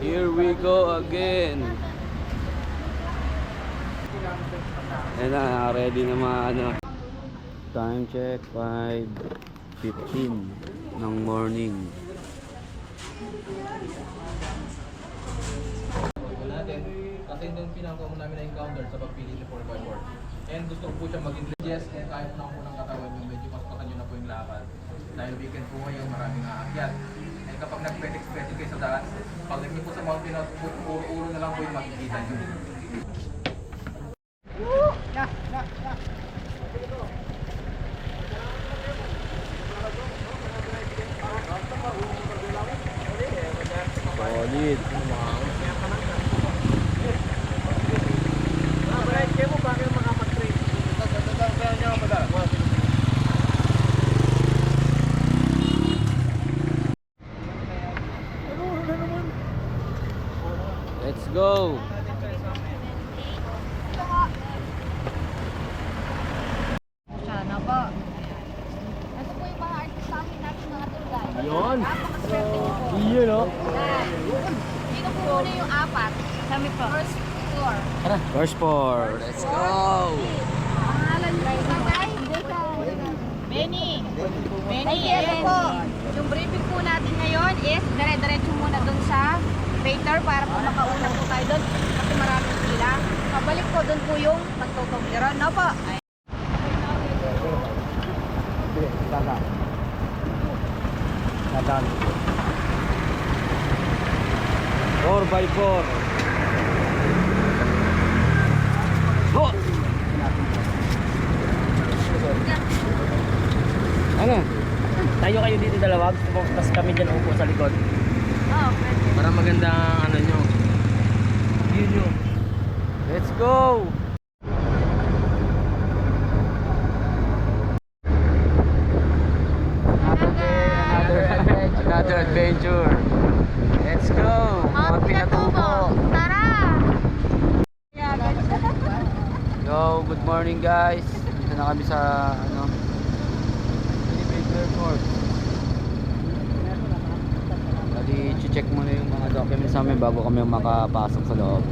Here we go again. Ayan na, ready na mga ano. Time check, 5:15 ng morning. Natin, kasi yung pinakaw mo namin na-encounter sa pagpili ni 4x4. And gusto ko po siya maging yes, kung kaya po na po ng katawan yung medyo paspakan nyo na po yung lakad. Dahil weekend po ngayon, maraming aakyat. Eh kapag nag-petik-petik kayo sa daan, pag naging po sa mountain out, ulo na lang po yung makikita nyo. Solid. Let's go. Sana po. Ito po yung mga artistahin natin mga tulad. Yun. Napakaswerte niyo po. Yun, no? Yan. Dito po muna yung apat. Kami po. First floor. First floor. Let's go. Pangalan niyo po ba? Benny. Benny, ayan po. Yung briefing po natin ngayon is dire-diretso muna dun sa waiter para po makauna po tayo dun kasi maraming pila. Pabalik po dun po yung pagtutumiran. No po? Ay. Dadan. 4x4. Oh! Ano? Tayo kayo dito dalawa, tapos kami dyan upo sa likod. Oh, pwede. Para maganda ang ano nyo. View nyo. Let's go! Another adventure. Let's go! Mga pinatubo. Tara! Yo, good morning guys. Dito na kami sa ano, Elevator Court. Bali, check muna yung mga documents namin bago kami makapasok sa loob.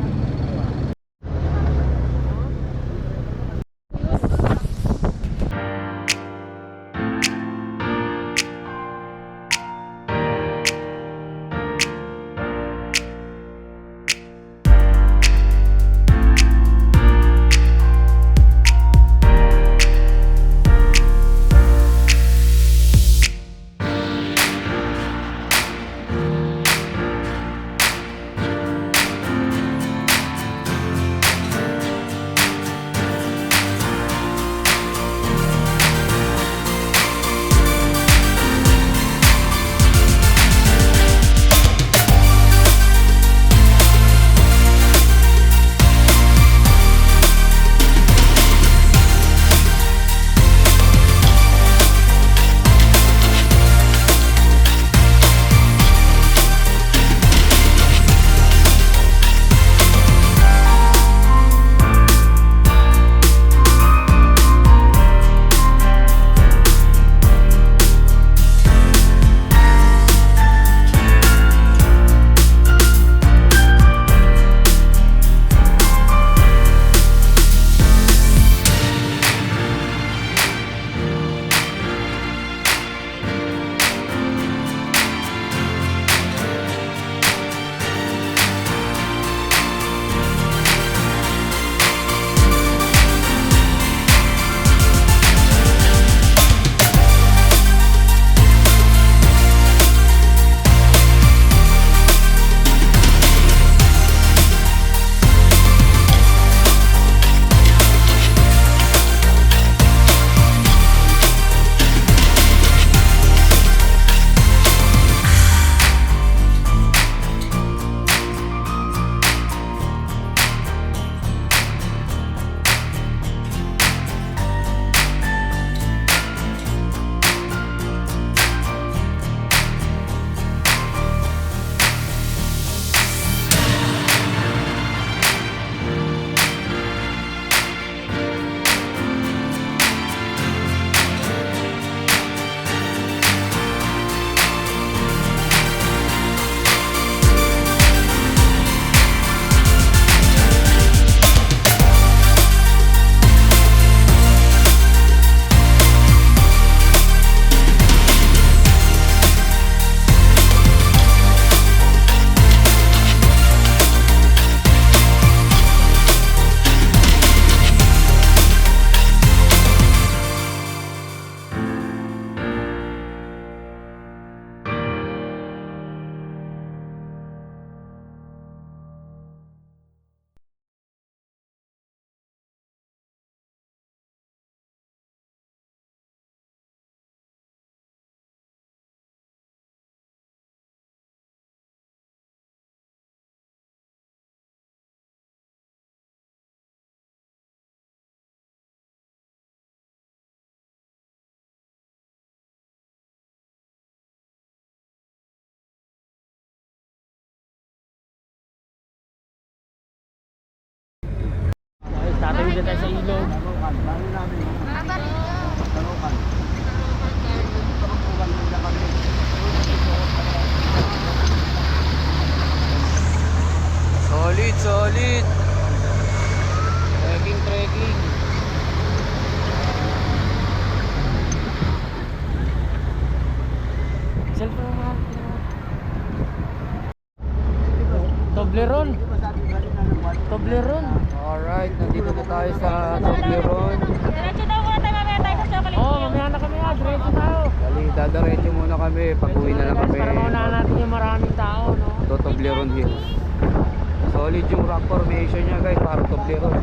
Tatayo din tayo sa ilog. Solid, solid. Trekking, trekking. Cellphone mo. Toblerone. Toblerone. Alright, nandito na tayo sa Toblerone. Diretso daw muna tayo, mamaya tayo sa chocolate. Oo, mamaya na kami ha. Diretso tayo. Bali, dadaretso muna kami. Pag-uwi na lang kami. Para maunahan natin yung maraming tao, no? To Toblerone Hills. Solid yung rock formation niya guys, para Toblerone.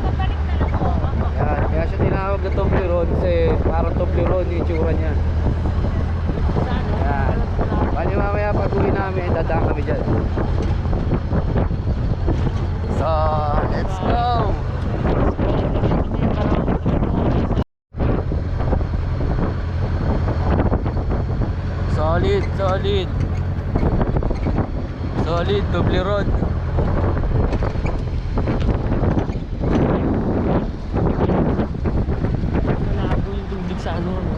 Pabalik na lang po. Yan, kaya siya tinawag na Toblerone kasi parang Toblerone yung itsura niya. Yan. Bali mamaya pag-uwi namin, dadaan kami dyan. So, let's go! Solid, solid. Solid, Toblerone. Malabo yung tubig sa ano, no?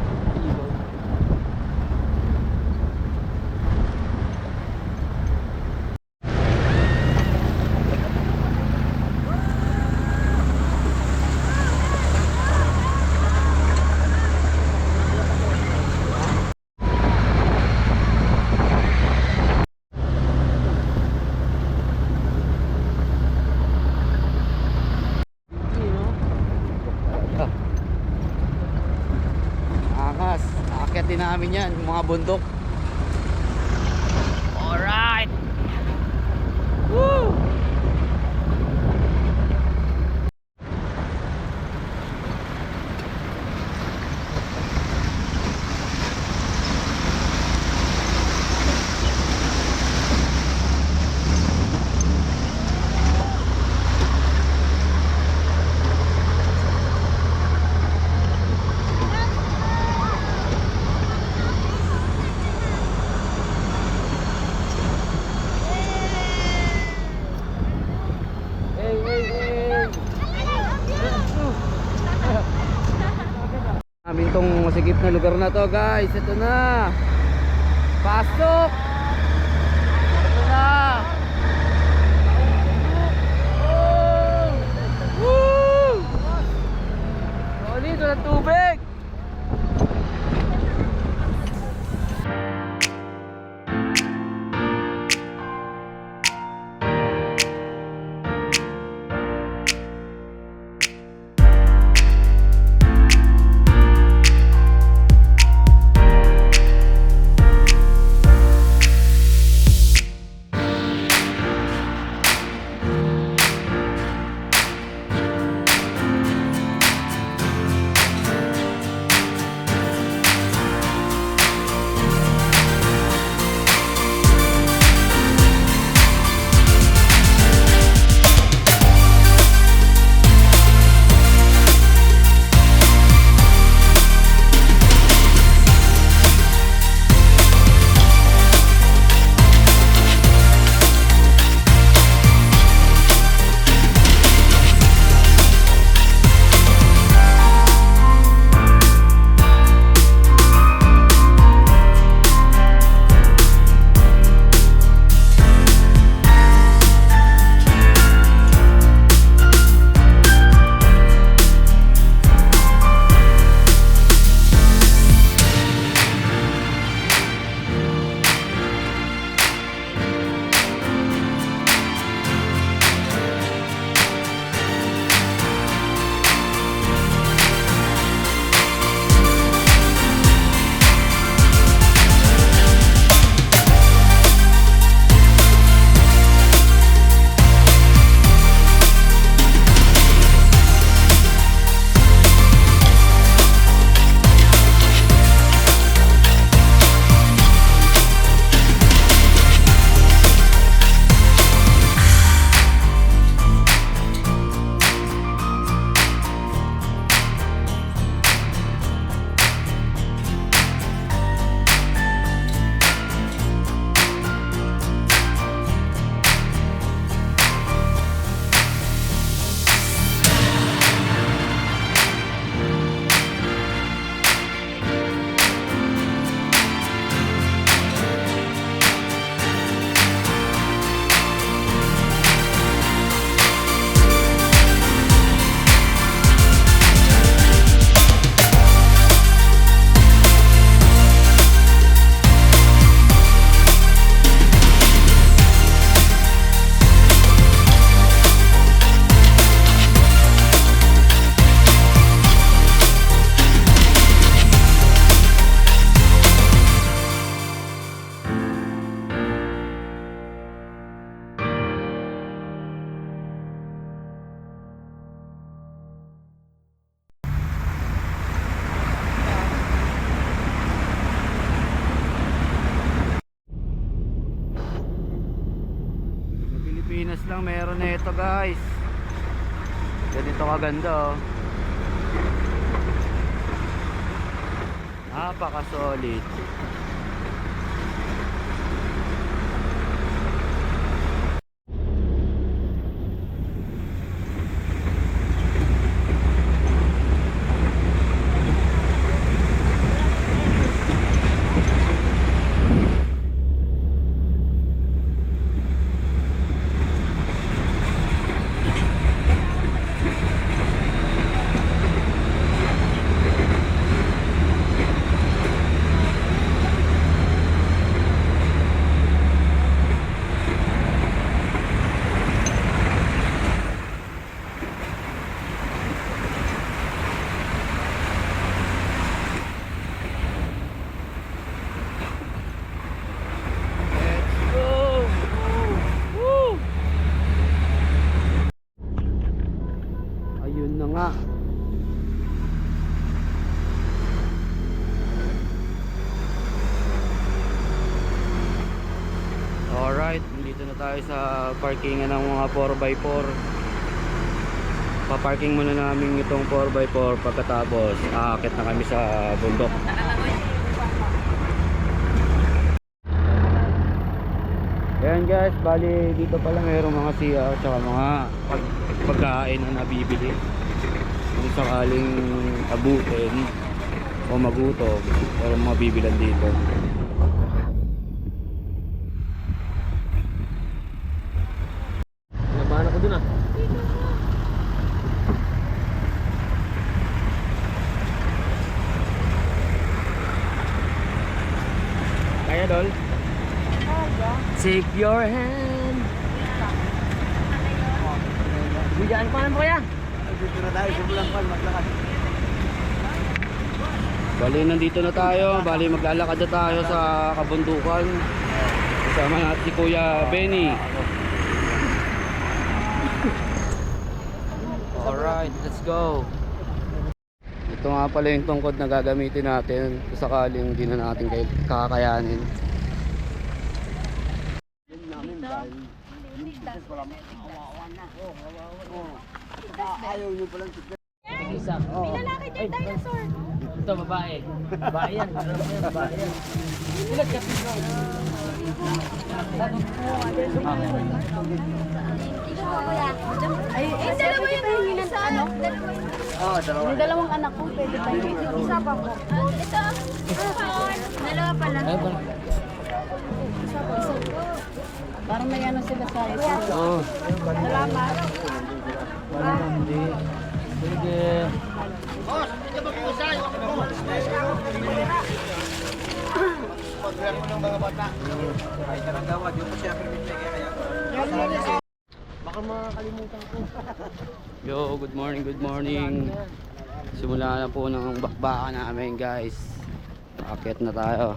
Ilog. Angas. Aakyat din namin yan, yung mga bundok. Alright. Woo! Hey, hey, hey! Namin tong masigip na lugar na to guys. Ito na. Pasok! Ito na. Oh! Woo! Solid, walang tubig. Pilipinas lang meron na ito guys. Ganito kaganda oh. Napaka solid. Ayun na nga. Alright, dito na tayo sa parkingan ng mga 4x4. Paparking muna namin itong 4x4 pagkatapos aakit na kami sa bundok. Ayan guys, bali dito pala mayroong mga CR at mga pagkain na nabibili kung sakaling abutin o magutom, mayroong mga bibilan dito. Nabahan ako dun ah. Kaya Dol? Take your hand. Bigyan pa naman kuya. Dito na tayo, simulang pan, maglakad. Bali nandito na tayo, bali maglalakad na tayo sa kabundukan. Kasama natin si Kuya Benny. Alright, let's go. Ito nga pala yung tungkod na gagamitin natin kung sakaling hindi na natin kakayanin. Ayaw nyo palang Isa. May lalaki dyan, dinosaur. Ito babae. Babae yan. Babae yan. Ilag ka. Ay, dalawa yun. Ano? Yung dalawang anak ko, pwede pa yun. Isa pa po. Ito. Dalawa pala. Parang may ano sila sa isa. Oh. Salamat. Hindi. Sige. Baka makakalimutan ko. Yo, good morning, good morning. Simula na po ng bakbakan namin guys. Akit na tayo.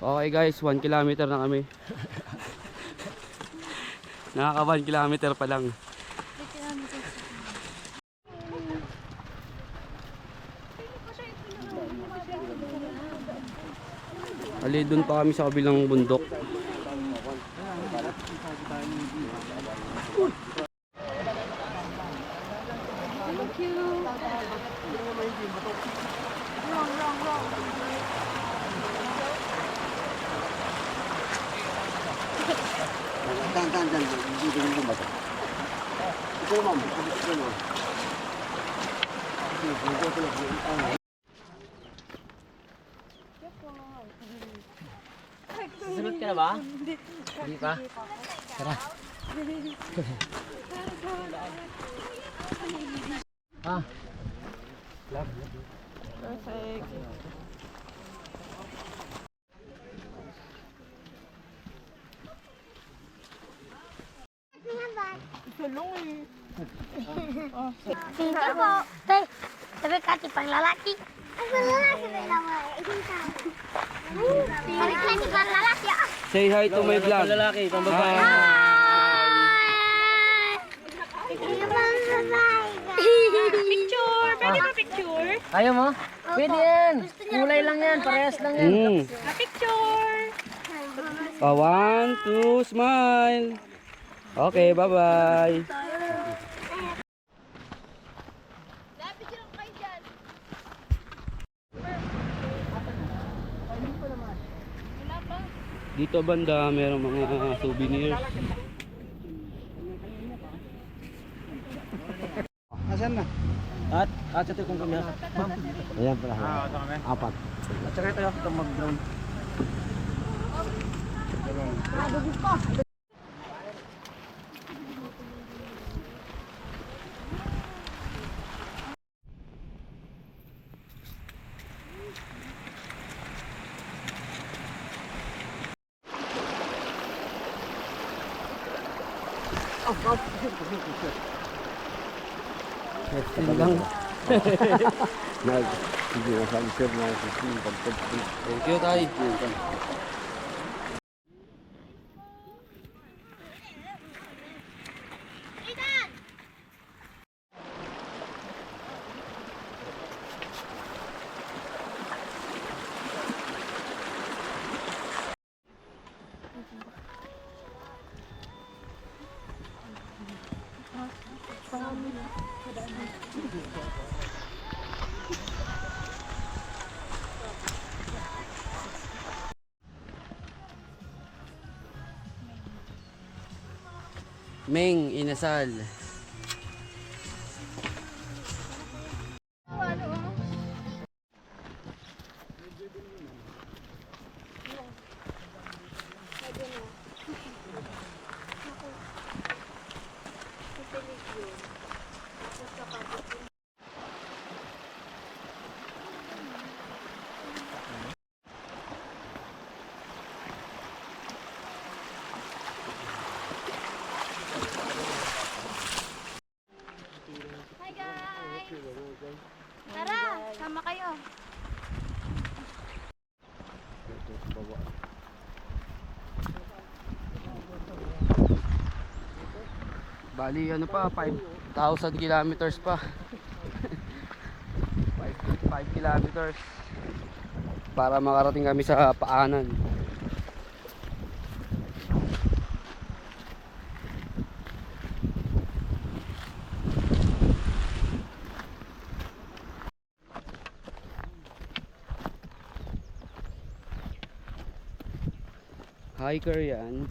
Okay guys, 1 kilometer na kami. Nakaka 1 kilometer pa lang. Ali, dun pa kami sa kabilang bundok. Susunod ka na ba? Hindi pa? Tara. Ah. Perfect. Sige po. Tay, sabi kati pang lalaki. Ay, pang lalaki ba naman? Isang tao. Sabi kati pang lalaki ah. Say hi to my vlog. Lalaki, pang babae. Hi! Sige pang babae. Picture! Pwede ba Picture. Ayaw mo? Pwede yan. Kulay lang yan. Parehas lang yan. Picture. 1, 2, smile. Okay, bye-bye. Dito banda merong mga souvenirs. Asan na? At ito kung kami. Ayan pala. Apat. At saka ito yung mag-drone. Lang. Hindi na sabi sir na pagpag. Thank you, Tay. Meng Inasal. Hi guys! Tara, sama kayo. Bali ano pa, 5,000 kilometers pa. 5 kilometers para makarating kami sa Paanan. Hiker yan.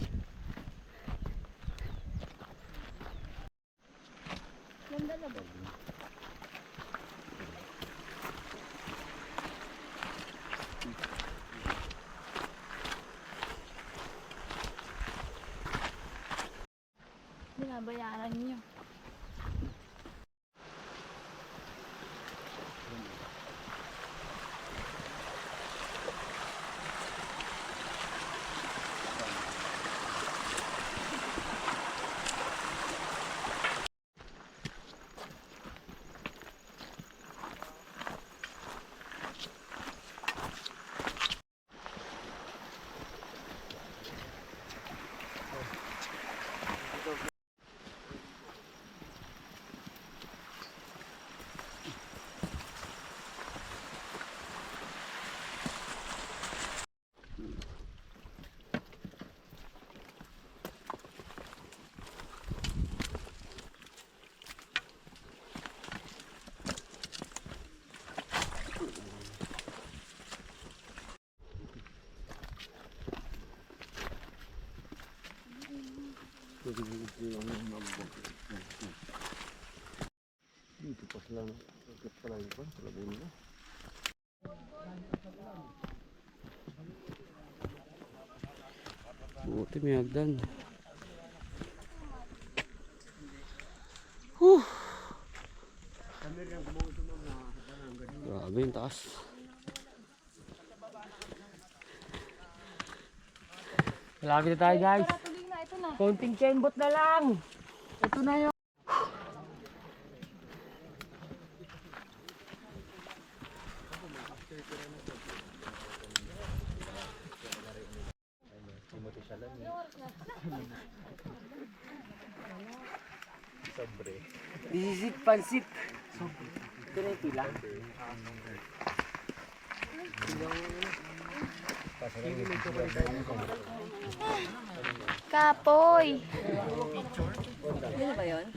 Binabayaran niyo. Dito pa sila. Bakit pala yun pa? Palabon na. Buti may hagdan. Grabe yung taas. Malapit na tayo guys. Tuloy na, ito na. Konting kembot na lang. Ito na yun. This is it, pansit. Ito na yung pila. Kapoy. Ano ba yun?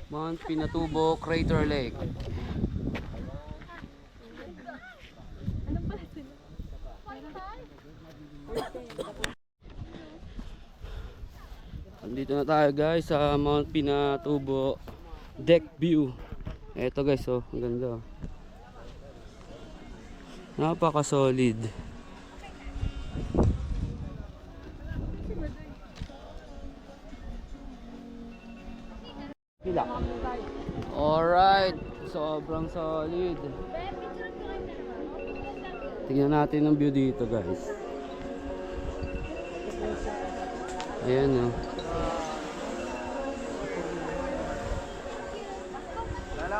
Mount Pinatubo Crater Lake. Andito na tayo guys sa Mount Pinatubo Deck View. Eto guys, oh, ang ganda. Napaka solid. Alright, sobrang solid. Tingnan natin ang view dito guys. Ayan, oh.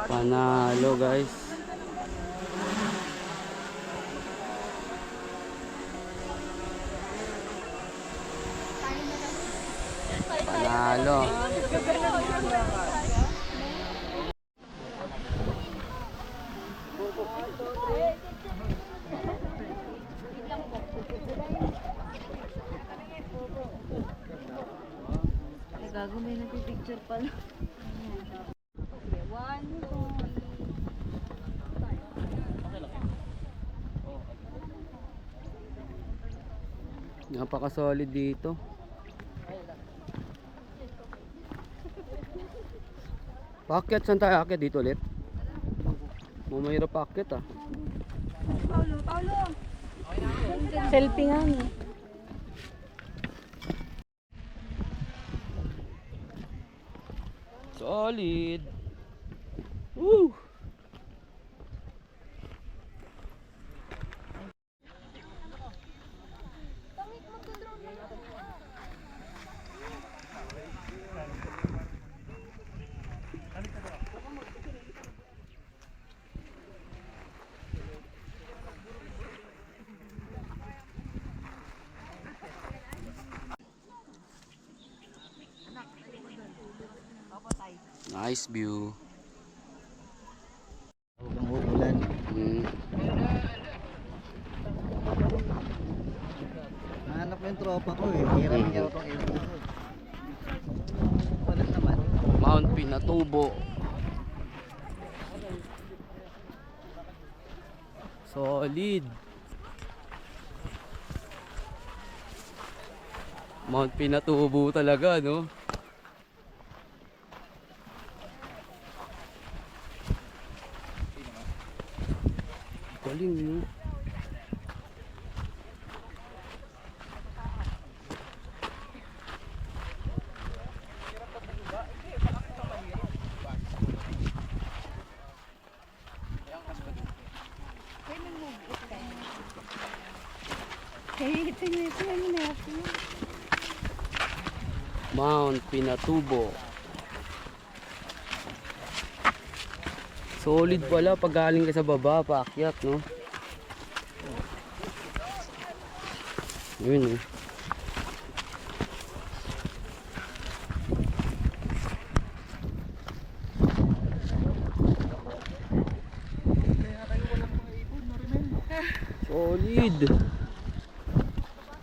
Panalo guys. Panalo. Gago, may nagpipicture pala. Napaka solid dito. Paket, saan tayo akit dito ulit? Mahirap paket ah. Selfie nga no. Solid. Woo! Nice view. Umuulan. Nahanap ko yung tropa ko eh. Hirap niya itong ilong ko. Wala naman. Mount Pinatubo. Solid. Mount Pinatubo talaga, no? Galing, no? Mount Pinatubo. Solid pala pag galing ka sa baba, paakyat, no? Yun, eh. Solid.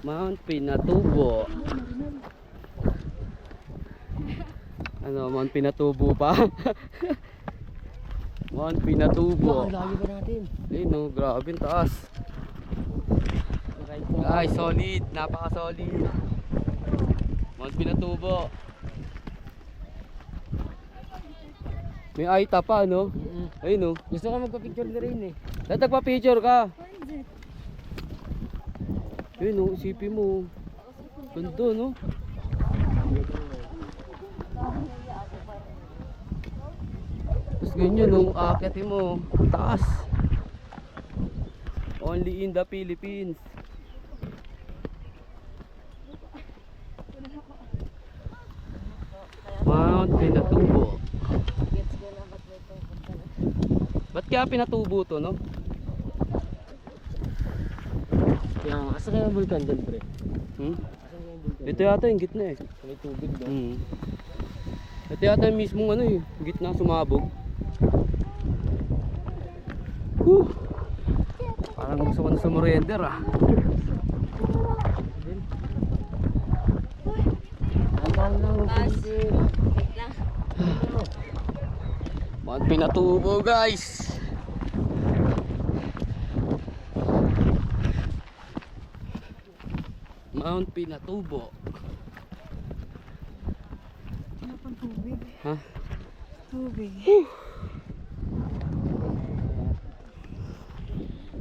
Mount Pinatubo. Ano, Mount Pinatubo pa? Mount Pinatubo. Lagi ba natin? Ayun, no, grabe ang taas. Ay, solid, napaka-solid. Mount Pinatubo. May aita pa, no? Ayun, no. Gusto ko magpa-picture na rin eh. Nagpa-picture ka. Ayun, no, isipin mo. Ganda, no? Tapos ganyan, no, aakitin mo. Taas. Only in the Philippines. Mount Pinatubo. Ba't Ba't kaya pinatubo to, no? Yan, asa kaya ang vulkan dyan, pre? Hmm? Ito yata yung gitna eh. May tubig daw. Ito yata yung mismong ano eh, gitna sumabog. Parang gusto ko na sumurrender ah. Mount Pinatubo guys. Mount Pinatubo. Ano pang tubig? Ha? Tubig.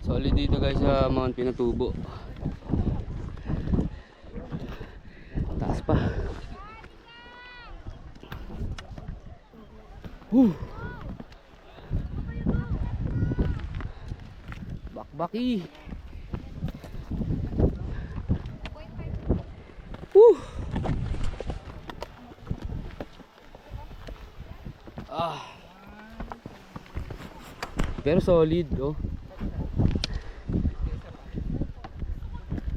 Solid dito guys sa Mount Pinatubo. Taas pa. Bakbaki. Pero solid oh.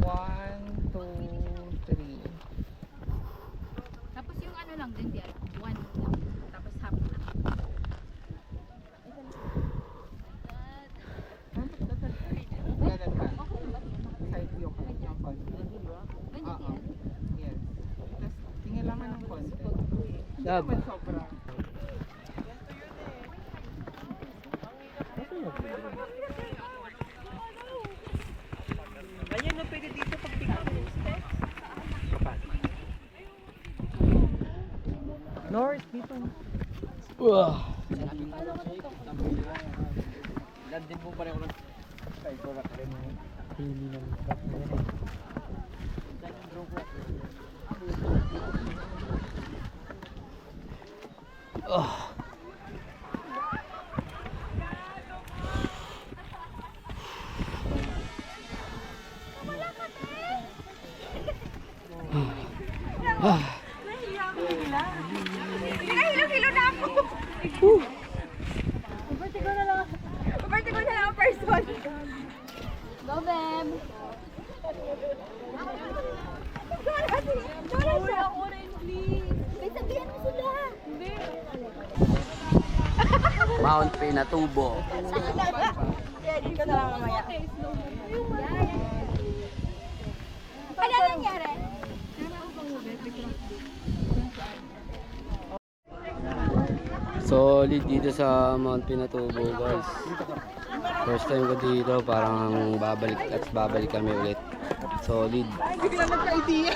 1, 2, 3. Tapos yung ano lang din diyan. 1 lang. Tapos half na. Side view ka ng konti. Oo. Yes. Tapos tingin lang ng konti. Lab. Sobra. Ayun na pwede dito pag tingnan yung steps. North, dito. Wah. Landin mo pa rin ako ng... Ay, ko na rin mo. Hilo-hilo na ako. Vertigo na lang ang first one. Go, Beb. Wala orange, please. May sabihan mo sila. Mount Pinatubo. Yeah, dito na lang mamaya. Ano nangyari? Solid dito sa Mount Pinatubo guys. First time ko dito, parang babalik kami ulit. Solid. Bigla nagka-idea.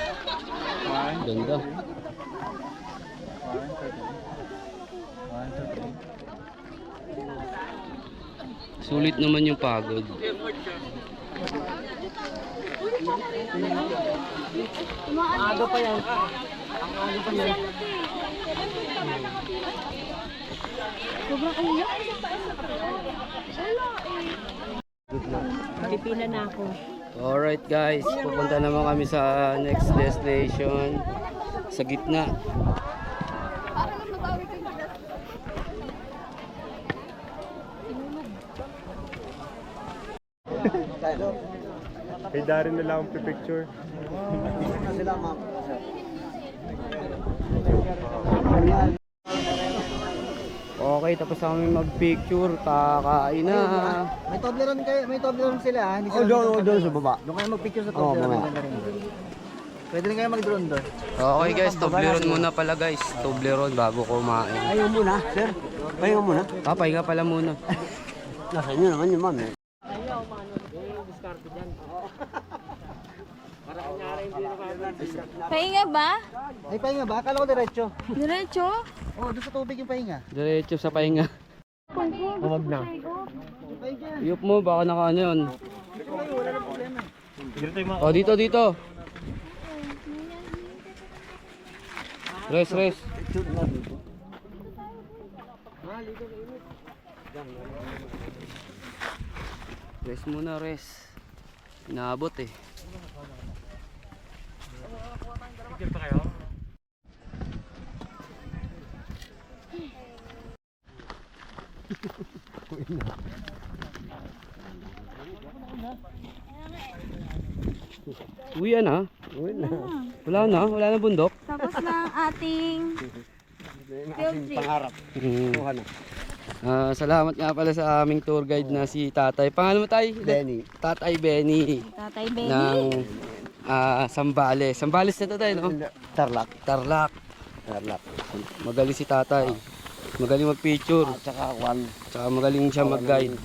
Ganda. Sulit naman yung pagod. Aga pa yan. Ang aga pa yan. Pilipinan na ako. Alright guys, pupunta naman kami sa next destination. Sa gitna. Kay Darin na lang ang picture. Sila ma'am. Okay, tapos kami mag-picture. Kakain na. May Toblerone sila ha. Hindi sila doon sa baba. Doon kayo mag-picture sa Toblerone. Pwede rin kayo mag-drone doon. Okay guys, Toblerone muna pala guys. Toblerone bago kumain. Ayaw muna, sir. Ayaw muna. Papahinga pala muna. Nasa inyo naman yung ma'am eh. Pahinga ba? Ay, pahinga ba? Akala ko diretso. Diretso? Oo, doon sa tubig yung pahinga. Diretso sa pahinga. Huwag na. Iyop mo, baka naka ano yun. Wala na problema. O, dito. Rest. Rest muna, rest. Inaabot eh. Picture pa kayo? Uwi na. Wala na bundok. Tapos na ang ating field trip. Pangarap. Hmm. Salamat nga pala sa aming tour guide na si Tatay. Pangalan mo Tay? Benny. Tatay Benny. Tatay Benny. Ng Sambales. Sambales na Tatay, no? Tarlac. Tarlac. Tarlac. Magaling si Tatay. Magaling mag-picture. Tsaka Juan. Tsaka magaling siya mag-guide.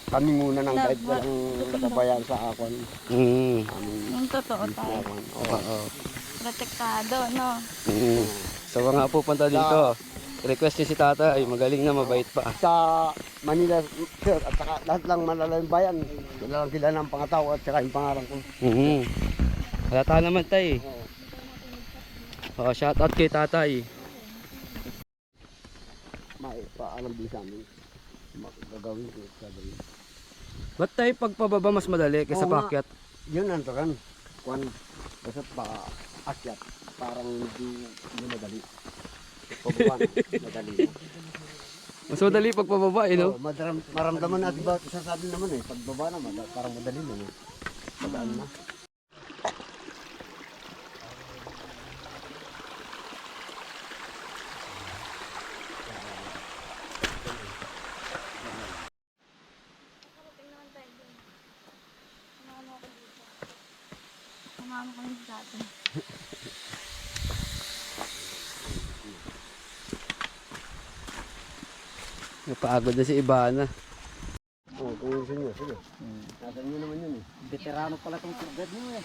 Kami muna ng guide, walang katabayan sa akon. Yung totoo tayo. Oo. Protektado, no? Sa mga pupunta dito, request niya si Tatay. Magaling na, mabait pa. Sa Manila, sir, at saka lahat lang malalayang bayan, kilalang kilala ng pangataw at saka yung pangarang ko. Halata naman Tay. Shout out kay Tatay. May paalam din sa amin. Gagawin ko, gagawin. Ba't Tay pagpababa mas madali kaysa Oo nga. paakyat? Yun ang turan. Kwan, basta pa akyat, parang hindi madali. Pababa na, madali na. Mas madali pagpababa eh, no? Oo, maramdaman natin ba, sasabi naman eh, pagbaba na, parang madali na. Padaan na. Sumama kami sa atin. Napagod na si Ibana. Oo, kung gusto nyo, sige. Nasa nyo naman yun eh. Veterano pala tong surgad mo eh.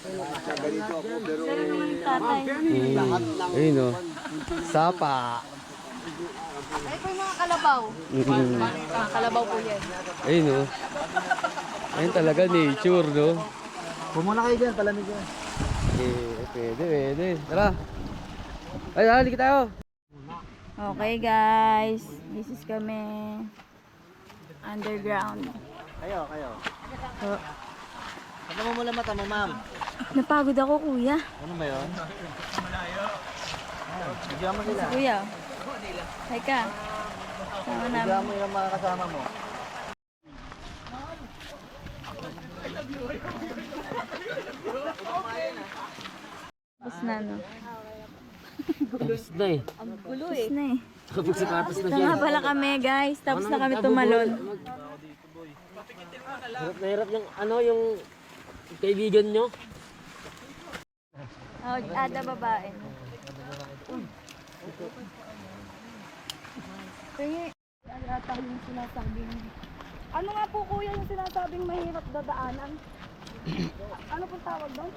Ganito ako, pero Pero naman tatay. lahat ng Ayun no. Sapa. Ay po yung mga kalabaw. Mga kalabaw po yan. Ayun no. Ayun talaga nature, no? Pumuna kayo dyan, palamig yan. Pwede. Tara. Ay, halika tayo. Okay guys, this is kami underground. Kayo. So, Ano mo mula mata mo, ma'am? napagod ako kuya. Ano ba yun? Bigyan mo sila. Kuya. Hi ka. Sama namin. Bigyan mo yung mga kasama mo. Tapos na no. Tapos na eh. Tapos na eh. Kapag sapatos na Ito siya. nga pala kami guys. Tapos na kami tumalon. Hirap na hirap yung yung kaibigan nyo. Oh, ada babae. Kaya, ata yung sinasabing. Ano nga po kuya yung sinasabing mahirap dadaanan? Ano pong tawag doon?